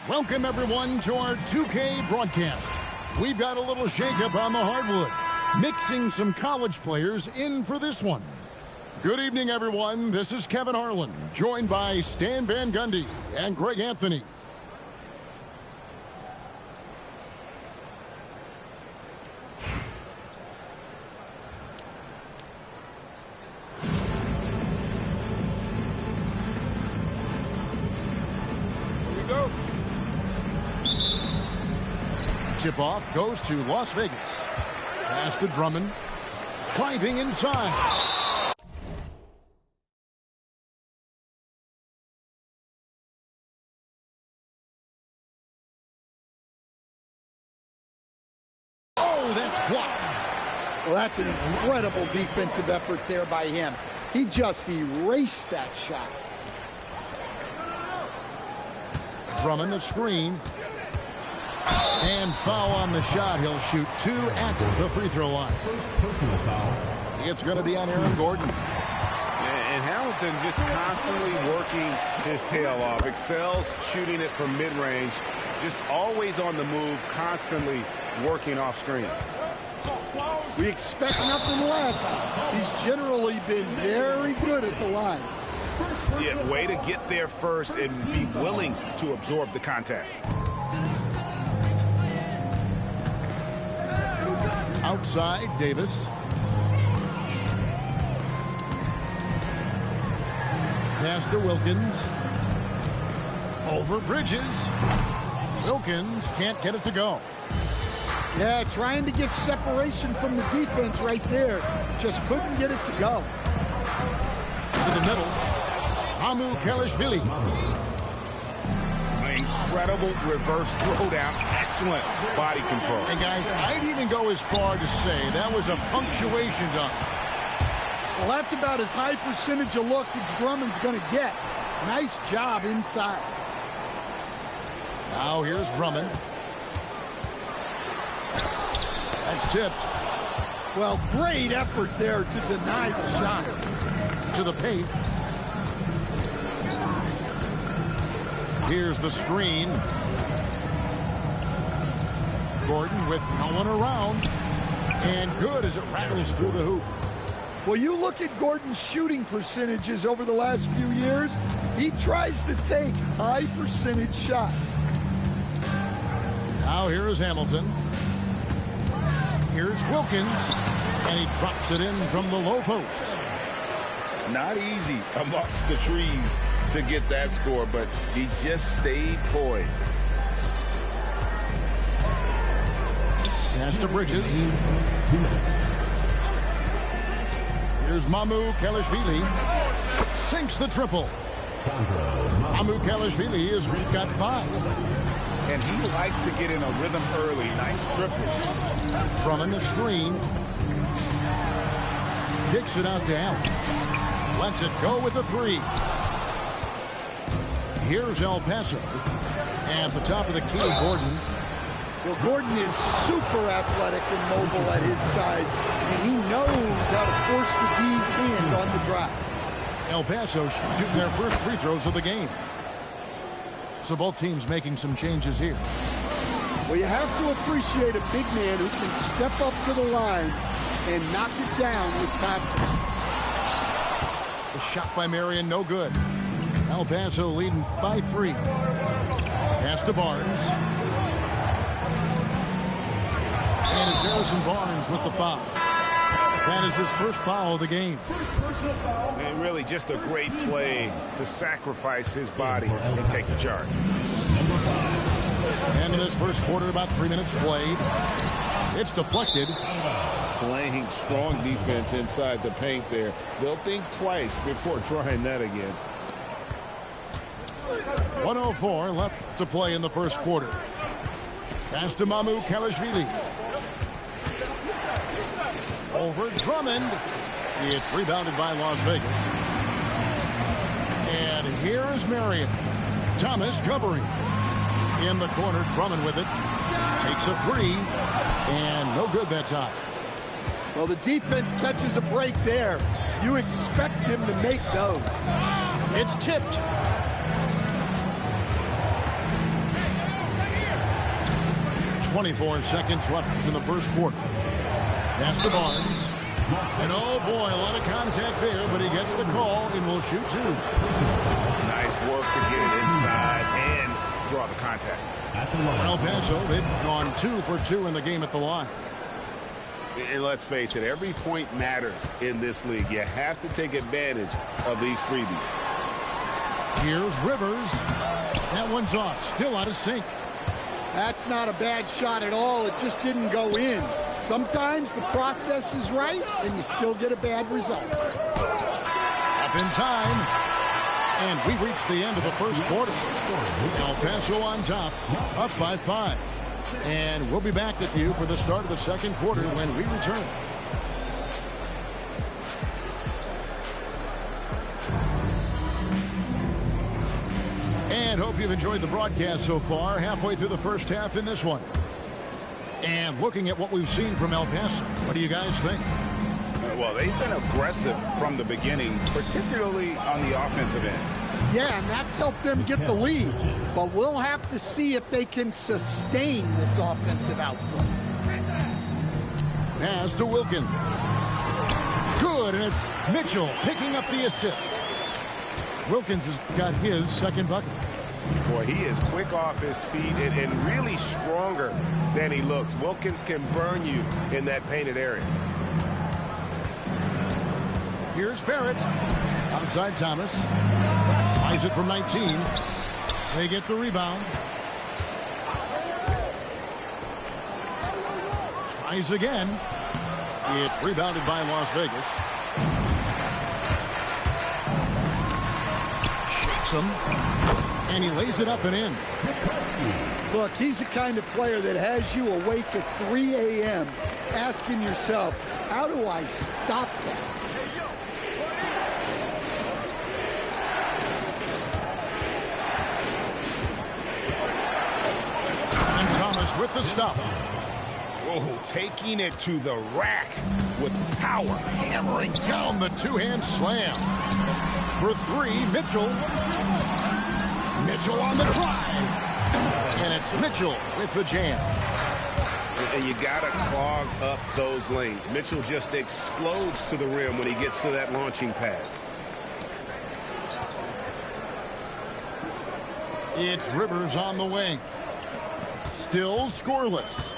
Welcome, everyone, to our 2K broadcast. We've got a little shakeup on the hardwood, mixing some college players in for this one. Good evening, everyone. This is Kevin Harlan, joined by Stan Van Gundy and Greg Anthony. Tip-off goes to Las Vegas. Pass to Drummond. Driving inside. Oh, that's blocked. Well, that's an incredible defensive effort there by him. He just erased that shot. Drummond, a screen. And foul on the shot. He'll shoot 2 at the free throw line. First personal foul. It's going to be on Aaron Gordon. And Hamilton just constantly working his tail off. Excels shooting it from mid-range. Just always on the move, constantly working off screen. We expect nothing less. He's generally been very good at the line. Yeah, way to get there first and be willing to absorb the contact. Outside, Davis. Pass to Wilkins. Over Bridges. Wilkins can't get it to go. Yeah, trying to get separation from the defense right there. Just couldn't get it to go. To the middle. Kelishvili. Incredible reverse throwdown. Excellent body control. And guys, I'd even go as far to say that was a punctuation dunk. Well, that's about as high percentage of look as Drummond's going to get. Nice job inside. Now here's Drummond. That's tipped. Well, great effort there to deny the shot. To the paint. Here's the screen. Gordon with no one around. And good as it rattles through the hoop. Well, you look at Gordon's shooting percentages over the last few years. He tries to take high percentage shots. Now here is Hamilton. Here's Wilkins. And he drops it in from the low post. Not easy amongst the trees to get that score, but he just stayed poised. Pass to Bridges. Here's Kelishvili. Sinks the triple. Kelishvili has got 5. And he likes to get in a rhythm early. Nice triple. Drummond, a screen. Kicks it out to Allen. Lets it go with the 3. Here's El Paso. At the top of the key, Gordon. Well, Gordon is super athletic and mobile at his size, and he knows how to force the D's hand on the drive. El Paso shooting their first free throws of the game. So both teams making some changes here. Well, you have to appreciate a big man who can step up to the line and knock it down with confidence. The shot by Marion, no good. El Paso leading by 3. Pass to Barnes. And it's Harrison Barnes with the foul. That is his first foul of the game. And really just a great play to sacrifice his body and take the charge. And in this first quarter, about 3 minutes played. It's deflected. Playing strong defense inside the paint there. They'll think twice before trying that again. 1:04 left to play in the first quarter. Pass to Kelishvili. Over Drummond. It's rebounded by Las Vegas. And here is Marion. Thomas covering. In the corner, Drummond with it. Takes a 3. And no good that time. Well, the defense catches a break there. You expect him to make those. It's tipped. 24 seconds left in the first quarter. Pass to Barnes. And oh boy, a lot of contact there, but he gets the call and will shoot two. Nice work to get it inside and draw the contact. El Paso, they've gone 2 for 2 in the game at the line. And let's face it, every point matters in this league. You have to take advantage of these freebies. Here's Rivers. That one's off. Still out of sync. That's not a bad shot at all. It just didn't go in. Sometimes the process is right, and you still get a bad result. Up in time. And we reached the end of the first quarter. El Paso on top, up by 5. And we'll be back with you for the start of the second quarter when we return. And hope you've enjoyed the broadcast so far. Halfway through the first half in this one. And looking at what we've seen from El Paso, what do you guys think? Well, they've been aggressive from the beginning, particularly on the offensive end. Yeah, and that's helped them get the lead. But we'll have to see if they can sustain this offensive output. Pass to Wilkins. Good, and it's Mitchell picking up the assist. Wilkins has got his second bucket. Boy, he is quick off his feet and really stronger than he looks. Wilkins can burn you in that painted area. Here's Barrett. Outside Thomas. Tries it from 19. They get the rebound. Tries again. It's rebounded by Las Vegas. Shakes him. And he lays it up and in. Look, he's the kind of player that has you awake at 3 a.m. asking yourself, how do I stop that? And Thomas with the stuff. Oh, taking it to the rack with power. Hammering down the two-hand slam. For 3, Mitchell. Mitchell on the drive. And it's Mitchell with the jam. And you got to clog up those lanes. Mitchell just explodes to the rim when he gets to that launching pad. It's Rivers on the wing. Still scoreless.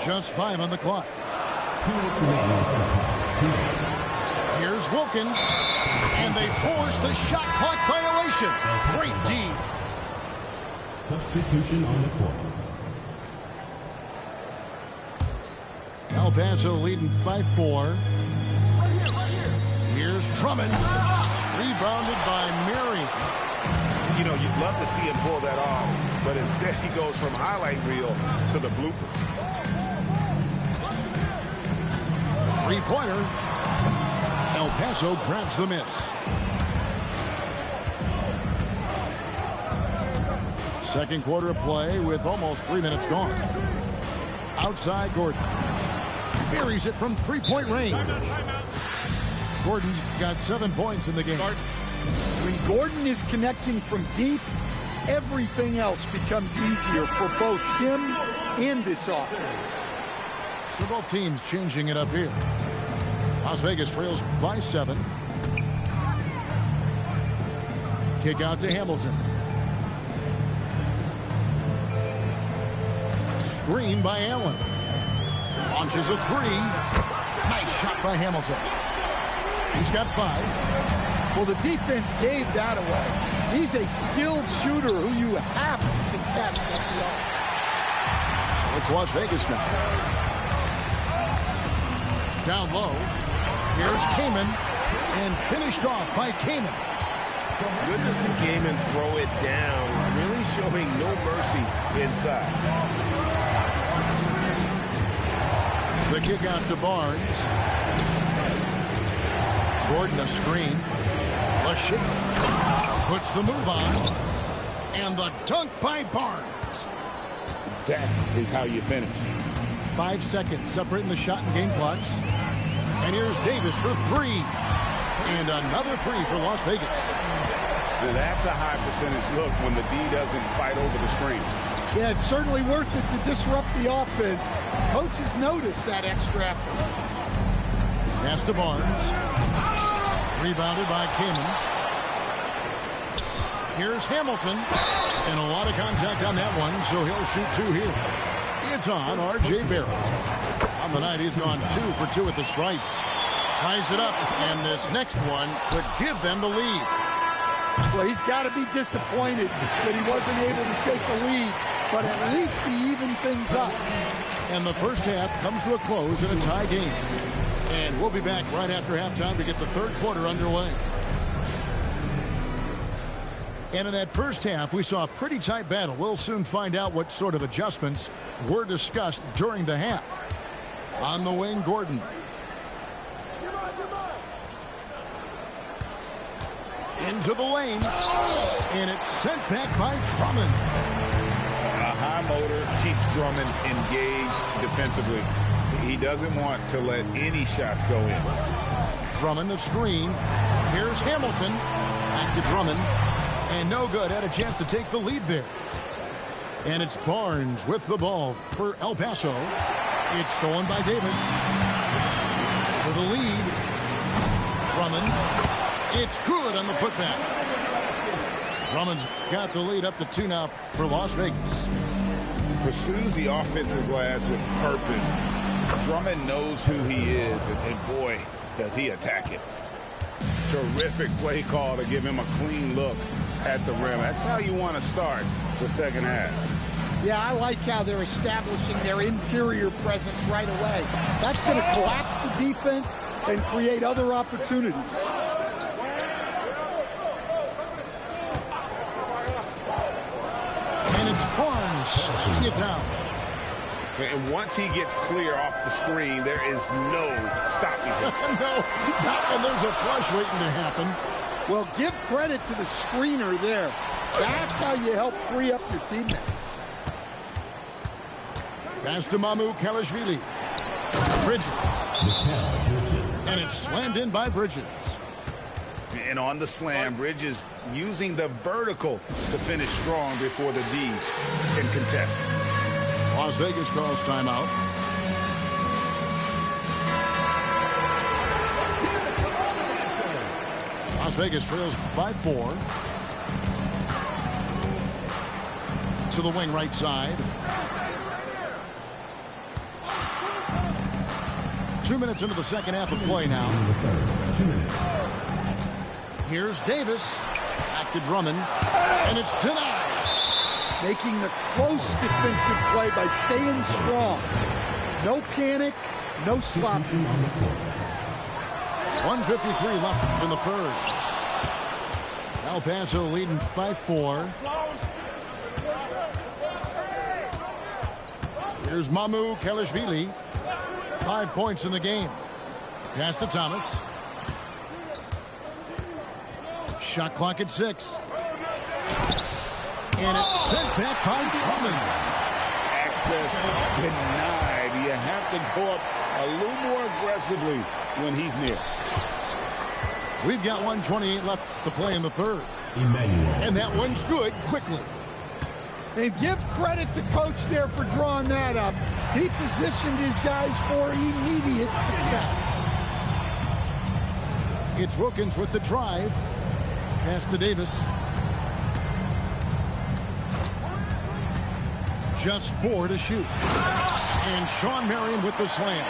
Just 5 on the clock. Here's Wilkins. And they force the shot clock violation. Great D. Substitution on the court. El Paso leading by 4. Here's Drummond. Rebounded by Mary. You know, you'd love to see him pull that off, but instead he goes from highlight reel to the bloopers. Three-pointer. El Paso grabs the miss. Second quarter of play with almost 3 minutes gone. Outside Gordon. Buries it from three-point range. Gordon's got 7 points in the game. When Gordon is connecting from deep, everything else becomes easier for both him and this offense. So both teams changing it up here. Las Vegas trails by 7. Kick out to Hamilton. Screen by Allen. Launches a 3. Nice shot by Hamilton. He's got 5. Well, the defense gave that away. He's a skilled shooter who you have to contest at the arc. So it's Las Vegas now. Down low. Here's Kamen. And finished off by Kamen. Good to see Kamen throw it down. Really showing no mercy inside. The kick out to Barnes. Gordon a screen. Lachey puts the move on. And the dunk by Barnes. That is how you finish. 5 seconds separating the shot and game clocks. And here's Davis for 3. And another 3 for Las Vegas. Now that's a high percentage look when the D doesn't fight over the screen. Yeah, it's certainly worth it to disrupt the offense. Coaches notice that extra effort. Pass to Barnes. Rebounded by Kamen. Here's Hamilton. And a lot of contact on that one, so he'll shoot 2 here. It's on R.J. Barrett. On the night, he's gone 2 for 2 at the stripe. Ties it up, and this next one could give them the lead. Well, he's got to be disappointed that he wasn't able to take the lead, but at least he evened things up. And the first half comes to a close in a tie game. And we'll be back right after halftime to get the third quarter underway. And in that first half, we saw a pretty tight battle. We'll soon find out what sort of adjustments were discussed during the half. On the wing, Gordon. Into the lane. And it's sent back by Drummond. A high motor keeps Drummond engaged defensively. He doesn't want to let any shots go in. Drummond, the screen. Here's Hamilton. Back to Drummond. And no good. Had a chance to take the lead there. And it's Barnes with the ball for El Paso. It's stolen by Davis. For the lead. Drummond. It's good on the putback. Drummond's got the lead up to 2 now for Las Vegas. Pursues the offensive glass with purpose. Drummond knows who he is, and boy, does he attack it. Terrific play call to give him a clean look at the rim. That's how you want to start the second half. Yeah, I like how they're establishing their interior presence right away. That's going to collapse the defense and create other opportunities. And it's Barnes slashing it down. And once he gets clear off the screen, there is no stopping him. No, not when there's a flush waiting to happen. Well, give credit to the screener there. That's how you help free up your teammates. Pass to Mamu Kalashvili. Bridges. And it's slammed in by Bridges. And on the slam, Bridges using the vertical to finish strong before the D can contest. Las Vegas calls timeout. Las Vegas trails by 4. To the wing right side. 2 minutes into the second half of play now. 2 minutes. Here's Davis. Back to Drummond. And it's denied. Making the close defensive play by staying strong. No panic, no sloppiness. 1:53 left in the third. El Paso leading by 4. Here's Mamu Kalashvili. 5 points in the game. Pass to Thomas. Shot clock at 6. And it's sent back by Drummond. Access denied. You have to go up a little more aggressively when he's near. We've got 1:28 left to play in the third. And that one's good quickly. And give credit to Coach there for drawing that up. He positioned his guys for immediate success. It's Wilkins with the drive. Pass to Davis. Just 4 to shoot. And Sean Marion with the slam.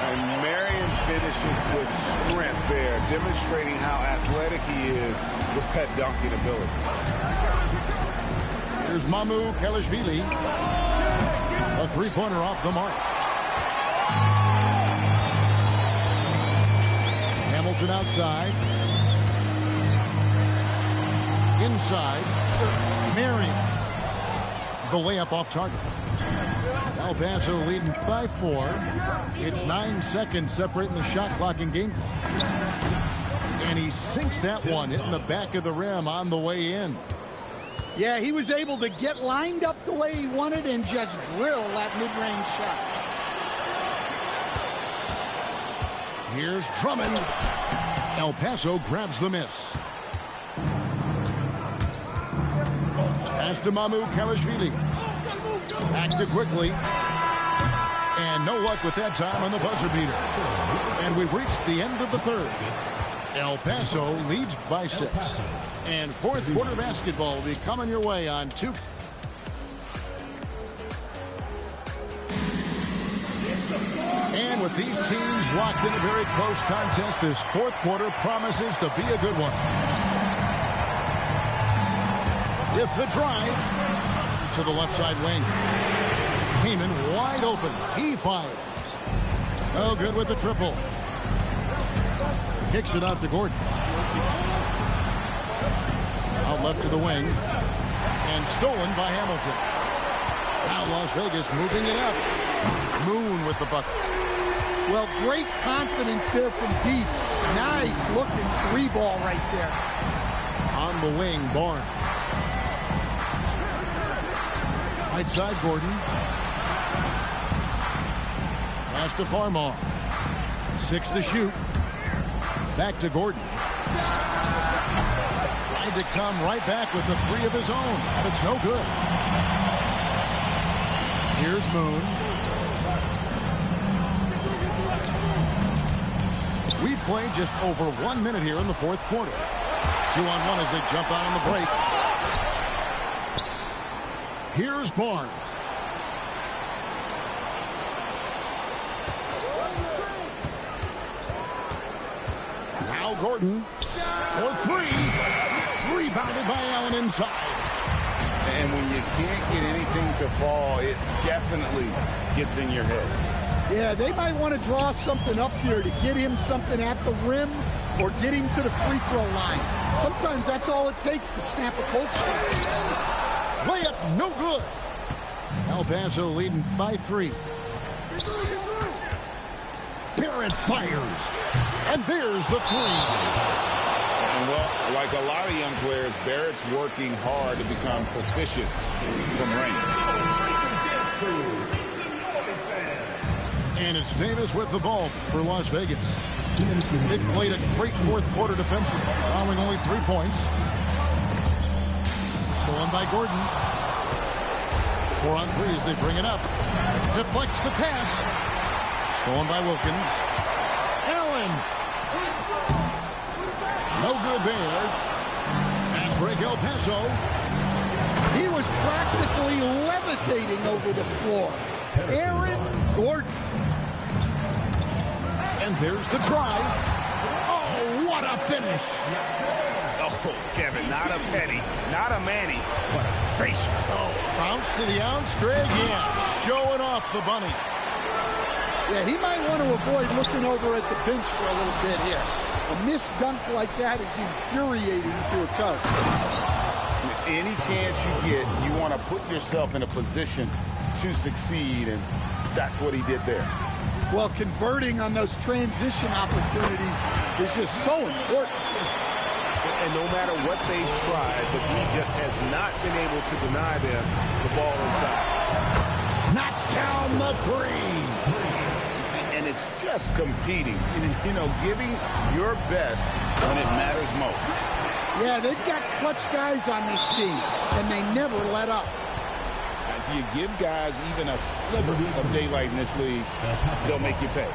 And Marion finishes with strength there, demonstrating how athletic he is with that dunking ability. Here's Mamu Kalashvili. A 3-pointer off the mark. Hamilton outside. Inside. Marion. The layup off target. El Paso leading by 4. It's 9 seconds separating the shot clock and game clock. And he sinks that one, hitting the back of the rim on the way in. Yeah, he was able to get lined up the way he wanted and just drill that mid-range shot. Here's Drummond. El Paso grabs the miss. Pass to Mamu Kalashvili. Acted quickly. And no luck with that time on the buzzer beater. And we've reached the end of the third. El Paso leads by 6. And fourth quarter basketball will be coming your way on 2. And with these teams locked in a very close contest, this fourth quarter promises to be a good one. With the drive to the left side wing. Kaman wide open. He fires. No good with the triple. Kicks it out to Gordon. Out left to the wing. And stolen by Hamilton. Now Las Vegas moving it up. Moon with the buckets. Well, great confidence there from deep. Nice looking 3-ball right there. On the wing, Barnes. Right side, Gordon. Pass to Farmar. 6 to shoot. Back to Gordon. Tried to come right back with the 3 of his own, but it's no good. Here's Moon. We've played just over 1 minute here in the fourth quarter. 2-on-1 as they jump out on the break. Here's Barnes. Now Gordon for 3. Rebounded by Allen inside. And when you can't get anything to fall, it definitely gets in your head. Yeah, they might want to draw something up here to get him something at the rim or get him to the free throw line. Sometimes that's all it takes to snap a cold streak. Layup, no good. El Paso leading by 3. Barrett fires. And there's the 3. And well, like a lot of young players, Barrett's working hard to become proficient from range. And it's Davis with the ball for Las Vegas. They've played a great fourth quarter defensive, allowing only 3 points. Stolen by Gordon. 4 on 3 as they bring it up. Deflects the pass. Stolen by Wilkins. Allen. No good there. Pass break El Paso. He was practically levitating over the floor. Aaron Gordon. And there's the drive. Oh, what a finish. Oh, Kevin, not a Petty, not a Manny, but a facial. Oh, bounce to the ounce, Greg. Yeah, showing off the bunny. Yeah, he might want to avoid looking over at the bench for a little bit here. A missed dunk like that is infuriating to a coach. Any chance you get, you want to put yourself in a position to succeed, and that's what he did there. Well, converting on those transition opportunities is just so important. And no matter what they've tried, the D just has not been able to deny them the ball inside. Knocks down the 3. And it's just competing, you know, giving your best when it matters most. Yeah, they've got clutch guys on this team, and they never let up. If you give guys even a sliver of daylight in this league, they'll make you pay.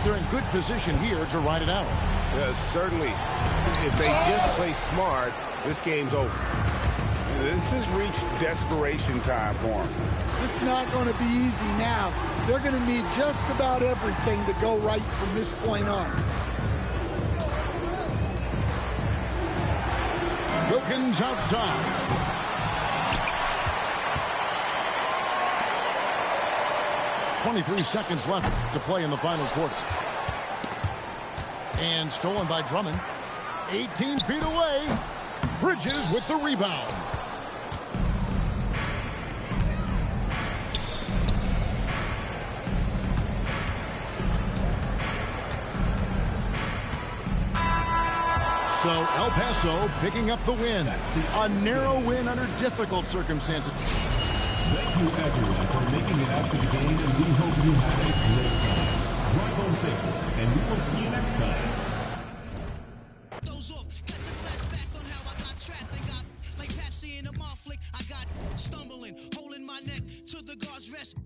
They're in good position here to ride it out. Certainly, if they just play smart, this game's over. This has reached desperation time for them. It's not going to be easy now. They're going to need just about everything to go right from this point on. Wilkins outside. .23 seconds left to play in the final quarter. And stolen by Drummond. 18 feet away. Bridges with the rebound. So El Paso picking up the win. A narrow win under difficult circumstances. Thank you everyone for making it out to the game, and we hope you have a great time. Drive home safely, and we will see you next time. Those off, catch a flashback on how I got trapped and got like Patsy in a mouth flick. I got stumbling, holding my neck to the guard's rest.